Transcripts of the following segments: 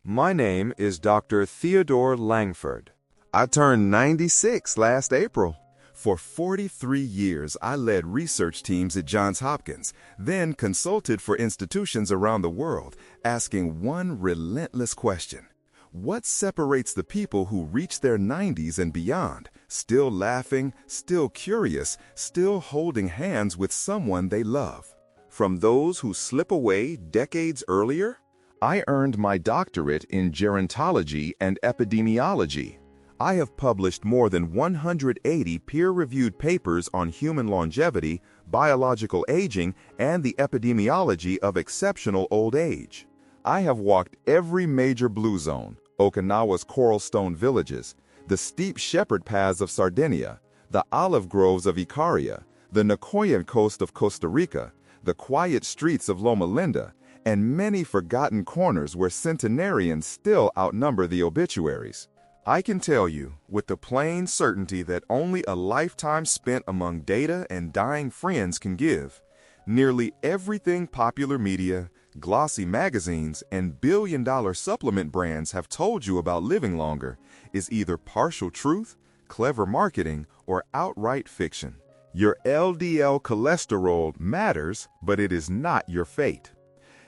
My name is Dr. Theodore Langford. I turned 96 last April. For 43 years, I led research teams at Johns Hopkins, then consulted for institutions around the world, asking one relentless question. What separates the people who reach their 90s and beyond, still laughing, still curious, still holding hands with someone they love, from those who slip away decades earlier? I earned my doctorate in gerontology and epidemiology. I have published more than 180 peer-reviewed papers on human longevity, biological aging, and the epidemiology of exceptional old age. I have walked every major blue zone, Okinawa's coral stone villages, the steep shepherd paths of Sardinia, the olive groves of Icaria, the Nicoyan coast of Costa Rica, the quiet streets of Loma Linda, and many forgotten corners where centenarians still outnumber the obituaries. I can tell you, with the plain certainty that only a lifetime spent among data and dying friends can give, nearly everything popular media, glossy magazines, and billion-dollar supplement brands have told you about living longer is either partial truth, clever marketing, or outright fiction. Your LDL cholesterol matters, but it is not your fate.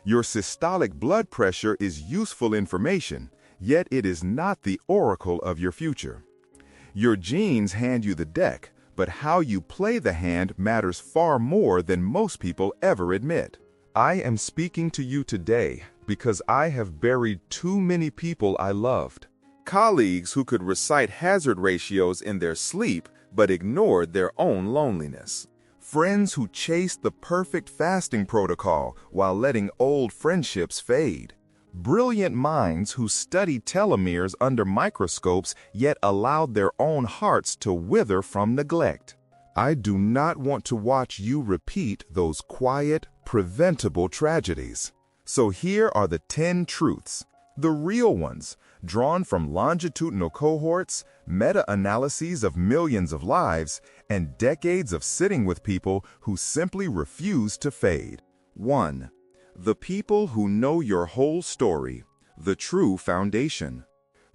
Your systolic blood pressure is useful information, yet it is not the oracle of your future. Your genes hand you the deck, but how you play the hand matters far more than most people ever admit. I am speaking to you today because I have buried too many people I loved. Colleagues who could recite hazard ratios in their sleep but ignored their own loneliness. Friends who chased the perfect fasting protocol while letting old friendships fade. Brilliant minds who studied telomeres under microscopes yet allowed their own hearts to wither from neglect. I do not want to watch you repeat those quiet, preventable tragedies. So here are the 10 truths, the real ones, drawn from longitudinal cohorts, meta-analyses of millions of lives, and decades of sitting with people who simply refuse to fade. 1. The people who know your whole story, the true foundation.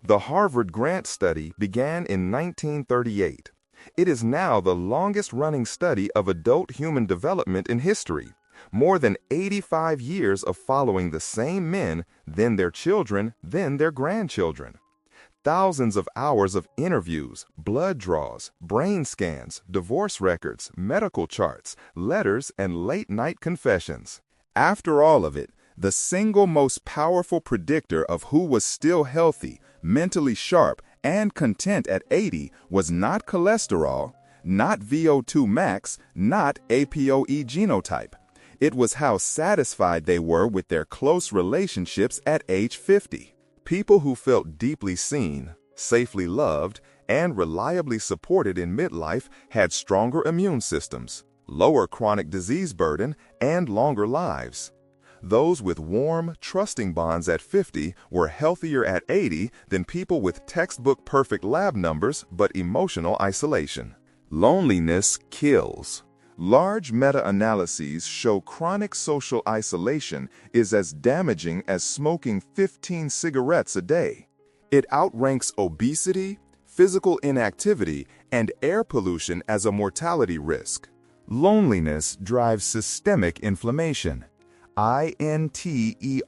The Harvard Grant Study began in 1938. It is now the longest-running study of adult human development in history. More than 85 years of following the same men, then their children, then their grandchildren. Thousands of hours of interviews, blood draws, brain scans, divorce records, medical charts, letters, and late-night confessions. After all of it, the single most powerful predictor of who was still healthy, mentally sharp, and content at 80 was not cholesterol, not VO2 max, not APOE genotype. It was how satisfied they were with their close relationships at age 50. People who felt deeply seen, safely loved, and reliably supported in midlife had stronger immune systems, lower chronic disease burden, and longer lives. Those with warm, trusting bonds at 50 were healthier at 80 than people with textbook-perfect lab numbers but emotional isolation. Loneliness kills. Large meta-analyses show chronic social isolation is as damaging as smoking 15 cigarettes a day. It outranks obesity, physical inactivity, and air pollution as a mortality risk. Loneliness drives systemic inflammation. INTERL,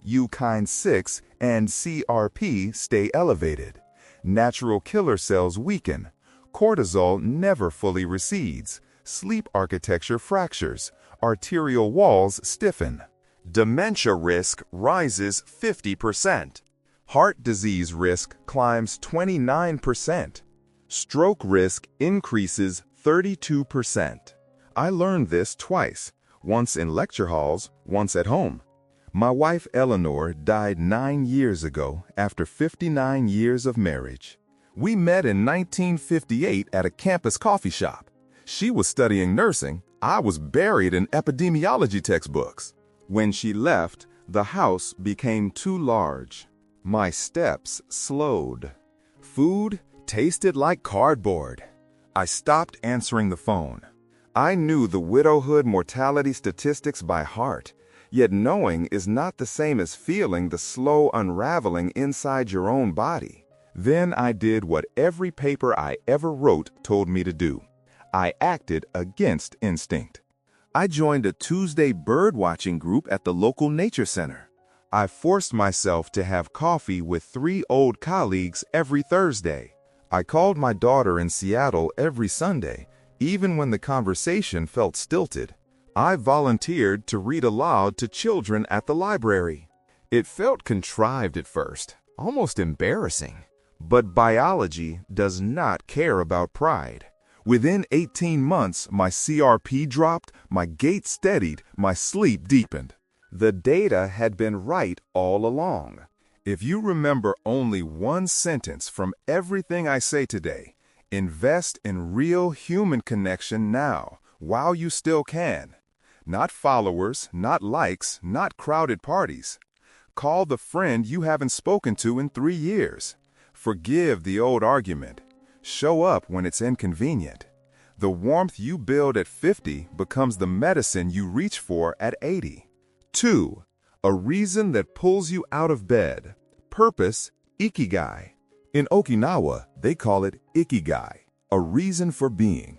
ukine 6, and CRP stay elevated. Natural killer cells weaken. Cortisol never fully recedes. Sleep architecture fractures. Arterial walls stiffen. Dementia risk rises 50%. Heart disease risk climbs 29%. Stroke risk increases 32%. I learned this twice, once in lecture halls, once at home. My wife Eleanor died 9 years ago after 59 years of marriage. We met in 1958 at a campus coffee shop. She was studying nursing. I was buried in epidemiology textbooks. When she left, the house became too large. My steps slowed. Food tasted like cardboard. I stopped answering the phone. I knew the widowhood mortality statistics by heart, Yet knowing is not the same as feeling the slow unraveling inside your own body. Then I did what every paper I ever wrote told me to do. I acted against instinct. I joined a Tuesday bird-watching group at the local nature center. I forced myself to have coffee with 3 old colleagues every Thursday. I called my daughter in Seattle every Sunday, even when the conversation felt stilted. I volunteered to read aloud to children at the library. It felt contrived at first, almost embarrassing. But biology does not care about pride. Within 18 months, my CRP dropped, my gait steadied, my sleep deepened. The data had been right all along. If you remember only one sentence from everything I say today, invest in real human connection now, while you still can. Not followers, not likes, not crowded parties. Call the friend you haven't spoken to in 3 years. Forgive the old argument. Show up when it's inconvenient. The warmth you build at 50 becomes the medicine you reach for at 80. 2. A reason that pulls you out of bed. Purpose, ikigai. In Okinawa, they call it ikigai, a reason for being.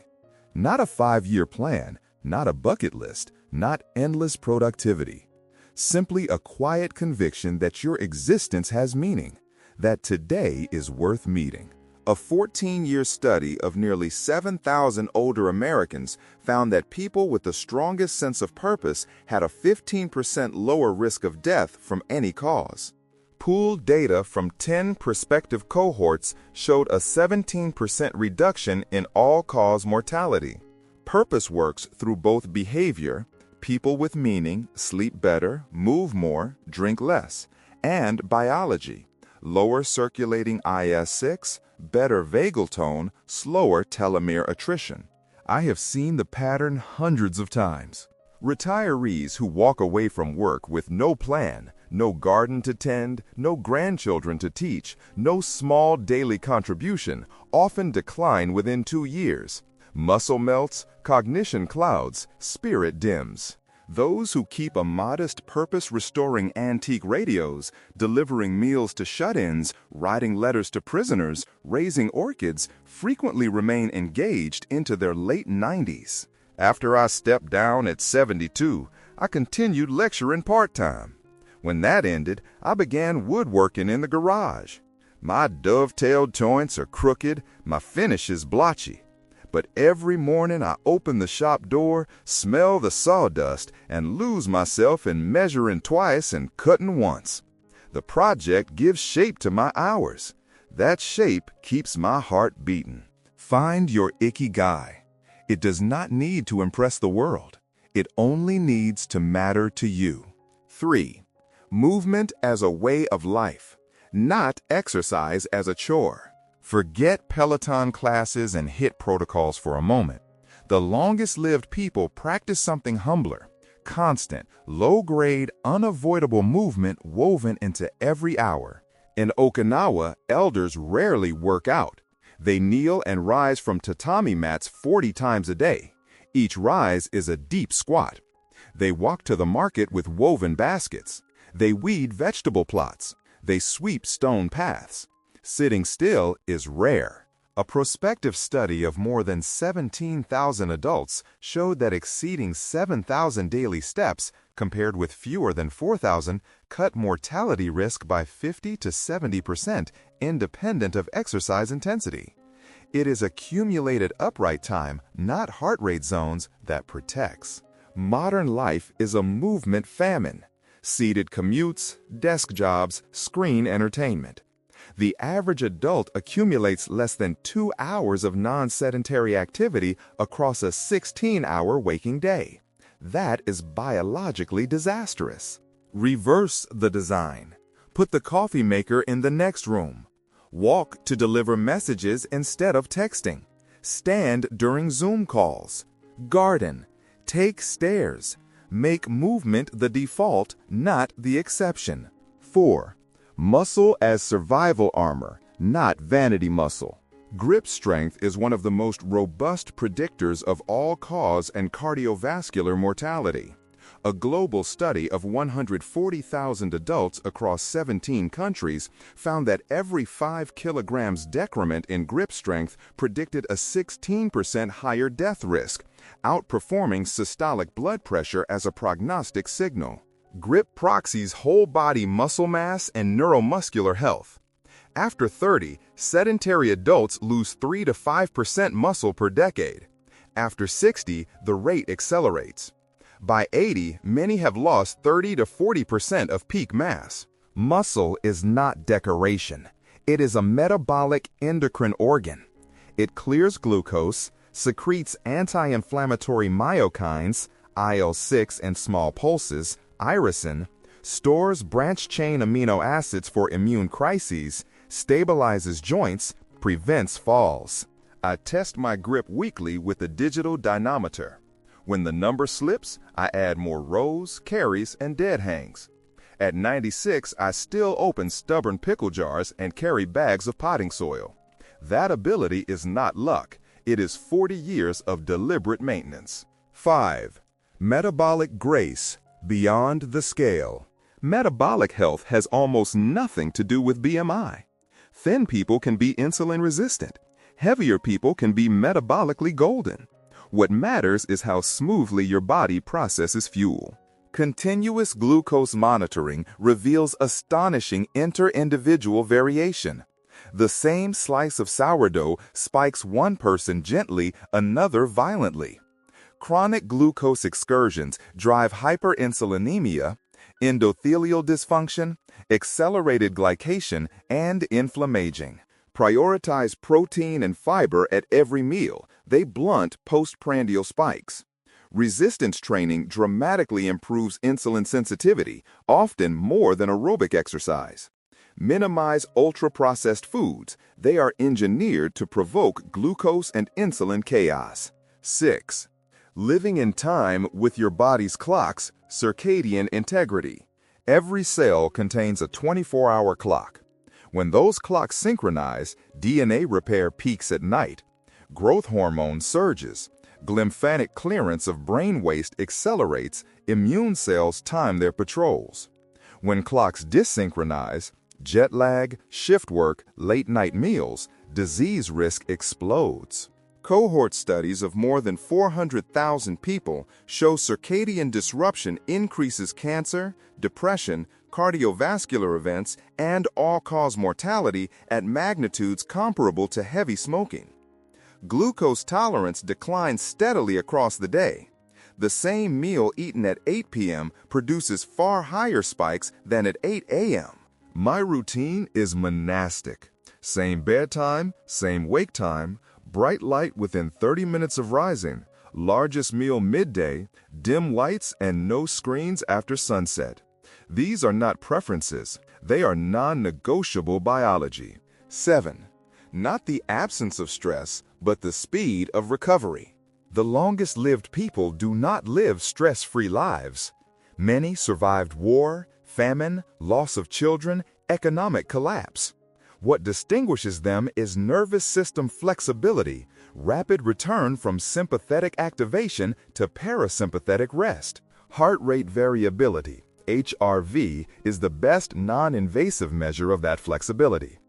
Not a 5-year plan, not a bucket list, not endless productivity. Simply a quiet conviction that your existence has meaning, that today is worth meeting. A 14-year study of nearly 7,000 older Americans found that people with the strongest sense of purpose had a 15% lower risk of death from any cause. Pooled data from 10 prospective cohorts showed a 17% reduction in all-cause mortality. Purpose works through both behavior, people with meaning sleep better, move more, drink less, and biology, lower circulating IS-6, better vagal tone, slower telomere attrition. I have seen the pattern hundreds of times. Retirees who walk away from work with no plan, no garden to tend, no grandchildren to teach, no small daily contribution, often decline within 2 years. Muscle melts, cognition clouds, spirit dims. Those who keep a modest purpose-restoring antique radios, delivering meals to shut-ins, writing letters to prisoners, raising orchids, frequently remain engaged into their late 90s. After I stepped down at 72, I continued lecturing part-time. When that ended, I began woodworking in the garage. My dovetailed joints are crooked, my finish is blotchy. But every morning I open the shop door, smell the sawdust, and lose myself in measuring twice and cutting once. The project gives shape to my hours. That shape keeps my heart beating. Find your ikigai. It does not need to impress the world. It only needs to matter to you. 3. Movement as a way of life, not exercise as a chore. Forget Peloton classes and HIIT protocols for a moment. The longest-lived people practice something humbler, constant, low-grade, unavoidable movement woven into every hour. In Okinawa, elders rarely work out. They kneel and rise from tatami mats 40 times a day. Each rise is a deep squat. They walk to the market with woven baskets. They weed vegetable plots. They sweep stone paths. Sitting still is rare. A prospective study of more than 17,000 adults showed that exceeding 7,000 daily steps, compared with fewer than 4,000, cut mortality risk by 50 to 70%, independent of exercise intensity. It is accumulated upright time, not heart rate zones, that protects. Modern life is a movement famine. Seated commutes, desk jobs, screen entertainment. The average adult accumulates less than 2 hours of non-sedentary activity across a 16-hour waking day. That is biologically disastrous. Reverse the design. Put the coffee maker in the next room. Walk to deliver messages instead of texting. Stand during Zoom calls. Garden. Take stairs. Make movement the default, not the exception. 4. Muscle as survival armor, not vanity muscle. Grip strength is one of the most robust predictors of all-cause and cardiovascular mortality. A global study of 140,000 adults across 17 countries found that every 5 kilograms decrement in grip strength predicted a 16% higher death risk, outperforming systolic blood pressure as a prognostic signal. Grip proxies whole body muscle mass and neuromuscular health. After 30, sedentary adults lose 3 to 5% muscle per decade. After 60, the rate accelerates. By 80, many have lost 30 to 40% of peak mass. Muscle is not decoration. It is a metabolic endocrine organ. It clears glucose, secretes anti-inflammatory myokines, IL-6 and small pulses, irisin, stores branched-chain amino acids for immune crises, stabilizes joints, prevents falls. I test my grip weekly with a digital dynamometer. When the number slips, I add more rows, carries, and dead hangs. At 96, I still open stubborn pickle jars and carry bags of potting soil. That ability is not luck. It is 40 years of deliberate maintenance. 5. Metabolic grace. Beyond the scale. Metabolic health has almost nothing to do with BMI. Thin people can be insulin resistant. Heavier people can be metabolically golden. What matters is how smoothly your body processes fuel. Continuous glucose monitoring reveals astonishing inter-individual variation. The same slice of sourdough spikes one person gently, another violently. Chronic glucose excursions drive hyperinsulinemia, endothelial dysfunction, accelerated glycation, and inflammaging. Prioritize protein and fiber at every meal. They blunt postprandial spikes. Resistance training dramatically improves insulin sensitivity, often more than aerobic exercise. Minimize ultra-processed foods. They are engineered to provoke glucose and insulin chaos. 6. Living in time with your body's clocks, circadian integrity. Every cell contains a 24-hour clock. When those clocks synchronize, DNA repair peaks at night. Growth hormone surges. Glymphatic clearance of brain waste accelerates. Immune cells time their patrols. When clocks dysynchronize, jet lag, shift work, late-night meals, disease risk explodes. Cohort studies of more than 400,000 people show circadian disruption increases cancer, depression, cardiovascular events, and all-cause mortality at magnitudes comparable to heavy smoking. Glucose tolerance declines steadily across the day. The same meal eaten at 8 p.m. produces far higher spikes than at 8 a.m. My routine is monastic. Same bedtime, same wake time, bright light within 30 minutes of rising, largest meal midday, dim lights, and no screens after sunset. These are not preferences. They are non-negotiable biology. 7. Not the absence of stress, but the speed of recovery. The longest-lived people do not live stress-free lives. Many survived war, famine, loss of children, economic collapse. What distinguishes them is nervous system flexibility, rapid return from sympathetic activation to parasympathetic rest. Heart rate variability, HRV, is the best non-invasive measure of that flexibility.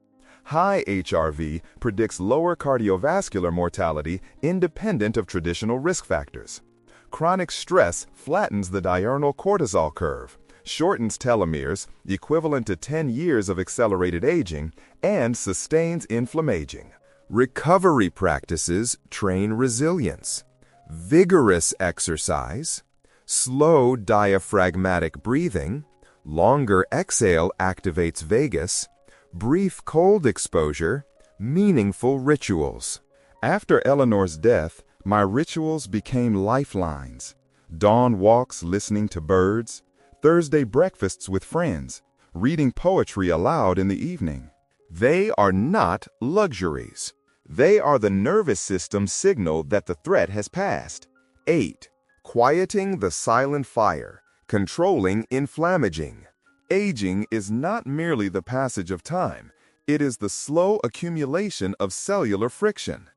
High HRV predicts lower cardiovascular mortality independent of traditional risk factors. Chronic stress flattens the diurnal cortisol curve, shortens telomeres, equivalent to 10 years of accelerated aging, and sustains inflammaging. Recovery practices train resilience. Vigorous exercise, slow diaphragmatic breathing, longer exhale activates vagus, brief cold exposure, meaningful rituals. After Eleanor's death, my rituals became lifelines. Dawn walks listening to birds, Thursday breakfasts with friends, reading poetry aloud in the evening. They are not luxuries. They are the nervous system's signal that the threat has passed. 8. Quieting the silent fire, controlling inflammaging. Aging is not merely the passage of time. It is the slow accumulation of cellular friction.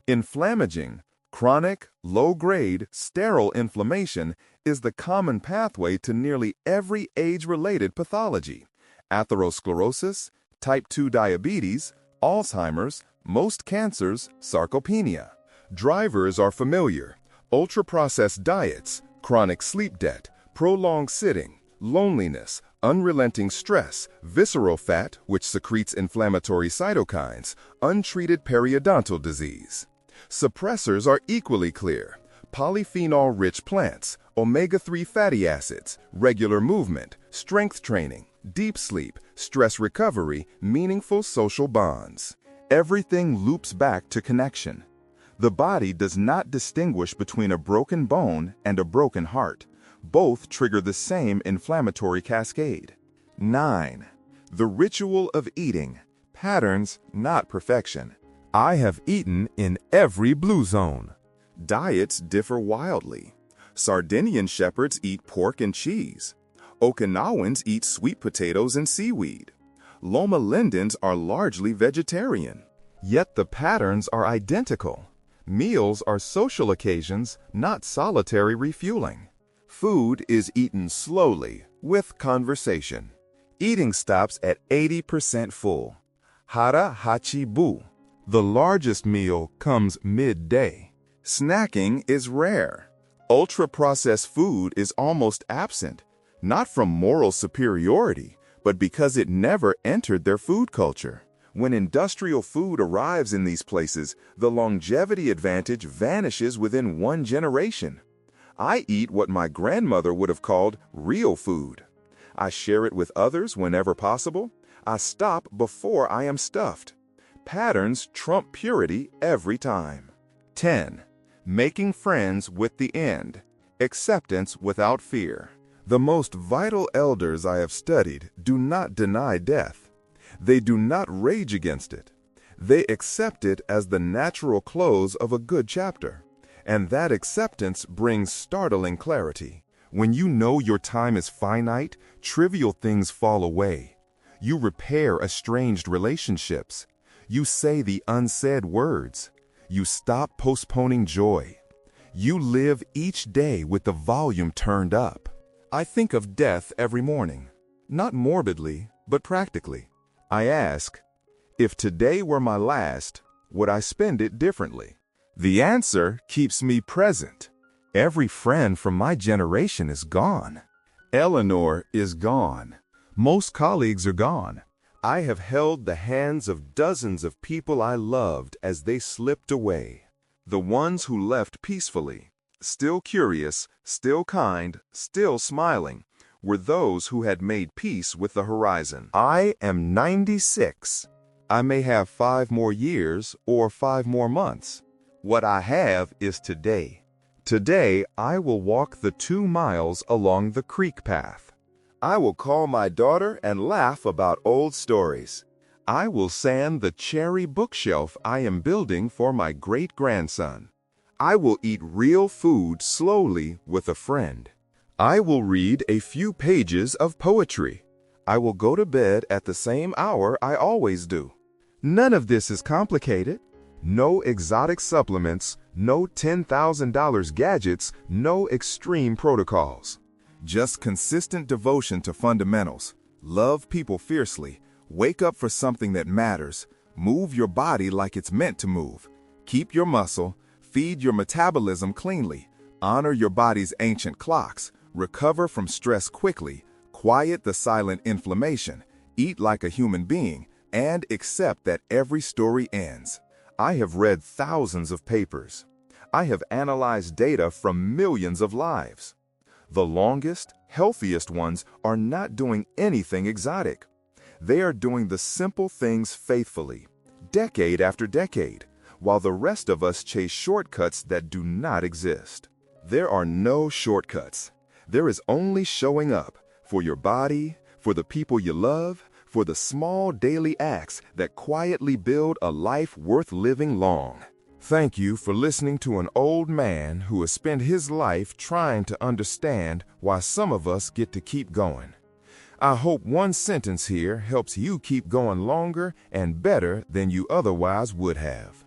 Inflammaging, Chronic, low-grade, sterile inflammation is the common pathway to nearly every age-related pathology: atherosclerosis, type 2 diabetes, Alzheimer's, most cancers, sarcopenia. Drivers are familiar: ultra-processed diets, chronic sleep debt, prolonged sitting, loneliness, unrelenting stress, visceral fat, which secretes inflammatory cytokines, untreated periodontal disease. Suppressors are equally clear: polyphenol-rich plants, omega-3 fatty acids, regular movement, strength training, deep sleep, stress recovery, meaningful social bonds. Everything loops back to connection. The body does not distinguish between a broken bone and a broken heart. Both trigger the same inflammatory cascade. 9. The ritual of eating. Patterns, not perfection. I have eaten in every blue zone. Diets differ wildly. Sardinian shepherds eat pork and cheese. Okinawans eat sweet potatoes and seaweed. Loma Lindens are largely vegetarian. Yet the patterns are identical. Meals are social occasions, not solitary refueling. Food is eaten slowly, with conversation. Eating stops at 80% full. Hara hachi bu. The largest meal comes midday. Snacking is rare. Ultra-processed food is almost absent, not from moral superiority, but because it never entered their food culture. When industrial food arrives in these places, the longevity advantage vanishes within one generation. I eat what my grandmother would have called real food. I share it with others whenever possible. I stop before I am stuffed. Patterns trump purity every time. 10. Making friends with the end. Acceptance without fear. The most vital elders I have studied do not deny death. They do not rage against it. They accept it as the natural close of a good chapter. And that acceptance brings startling clarity. When you know your time is finite, trivial things fall away. You repair estranged relationships. You say the unsaid words. You stop postponing joy. You live each day with the volume turned up. I think of death every morning, not morbidly, but practically. I ask, if today were my last, would I spend it differently? The answer keeps me present. Every friend from my generation is gone. Eleanor is gone. Most colleagues are gone. I have held the hands of dozens of people I loved as they slipped away. The ones who left peacefully, still curious, still kind, still smiling, were those who had made peace with the horizon. I am 96. I may have 5 more years or 5 more months. What I have is today. Today, I will walk the 2 miles along the creek path. I will call my daughter and laugh about old stories. I will sand the cherry bookshelf I am building for my great-grandson. I will eat real food slowly with a friend. I will read a few pages of poetry. I will go to bed at the same hour I always do. None of this is complicated. No exotic supplements, no $10,000 gadgets, no extreme protocols. Just consistent devotion to fundamentals. Love people fiercely. Wake up for something that matters. Move your body like it's meant to move. Keep your muscle. Feed your metabolism cleanly. Honor your body's ancient clocks. Recover from stress quickly, quiet the silent inflammation, eat like a human being, and accept that every story ends. I have read thousands of papers. I have analyzed data from millions of lives. The longest, healthiest ones are not doing anything exotic. They are doing the simple things faithfully, decade after decade, while the rest of us chase shortcuts that do not exist. There are no shortcuts. There is only showing up for your body, for the people you love, for the small daily acts that quietly build a life worth living long. Thank you for listening to an old man who has spent his life trying to understand why some of us get to keep going. I hope one sentence here helps you keep going longer and better than you otherwise would have.